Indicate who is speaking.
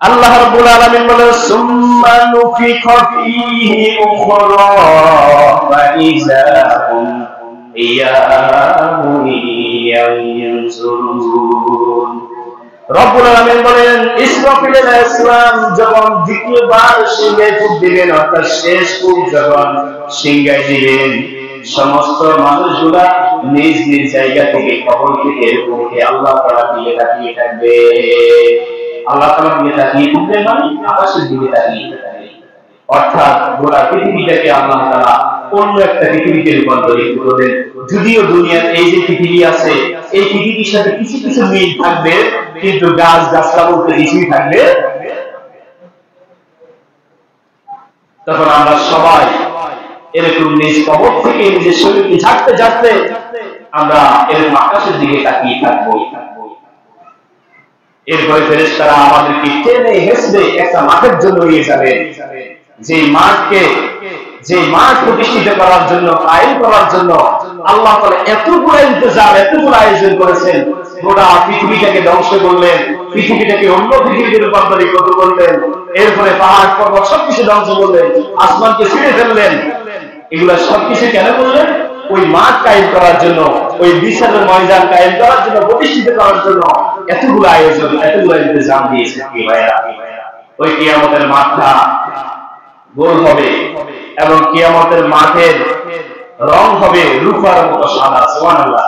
Speaker 1: আল্লাহ রাব্বুল আলামিন বলেন সুম্মা নুফিখা ফীহি উখরা ফাইযা হুম কিয়ামুন ইয়ানজুরুন। রব্বুল আলামিন বলেন ইসরাফিল আলাইহিস সালাম যখন দ্বিতীয়বার সিংহায় ফুঁক দিবেন, অর্থাৎ শেষ ফুঁক যখন সিংহায় দিবেন, সমস্ত মানুষগুলা নিজ নিজ জায়গা থেকে কবর থেকে উঠে আল্লাহ তাআলা দিকে তাকিয়ে থাকবে। আল্লাহ তাআলা দিকে তাকিয়ে থাকবে মানে আকাশের দিকে তাকিয়ে থাকবে, অর্থাৎ গোটা পৃথিবীটাকে আল্লাহ তাআলা অন্য একটা পৃথিবীতে রূপান্তরিত করবেন। যদিও দুনিয়ার এই যে পৃথিবী আছে, এই পৃথিবীর সাথে কিছু কিছু মিল থাকবে, কিন্তু গাছ গাছলা বলতে কিছুই থাকবে। তখন আমরা সবাই এরকম নিজ কবর থেকে নিজের শরীরকে ঝাঁকতে ঝাঁকতে আমরা এরকম আকাশের দিকে তাকিয়ে থাকবো। এরপরে ফেরেশতারা আমাদেরকে টেনে হেসড়ে একটা মাঠের জন্য নিয়ে যাবে, যে মাঠ প্রতিষ্ঠিত করার জন্য, কায়েম করার জন্য আল্লাহ তাআলা এতগুলো ইন্তজাম, এতগুলো আয়োজন করেছেন। গোটা পৃথিবীটাকে ধ্বংস করলেন, পৃথিবীটাকে অন্য পৃথিবীতে রূপান্তরিত করলেন, এরপরে পাহাড় পর্বত সবকিছু ধ্বংস করলেন, আসমানকে ছিঁড়ে ফেললেন। এগুলা সবকিছু কেন করলেন? ওই মাঠ কায়েম করার জন্য, ওই বিচারের ময়দান কায়েম করার জন্য, প্রতিষ্ঠিত করার জন্য এতগুলো আয়োজন, এতগুলো ইন্তজাম দিয়েছে। ওই কিয়ামতের মাঠটা গোল হবে এবং কিয়ামতের মাঠের রং হবে রূপার মতো সাদা। সুবহানাল্লাহ।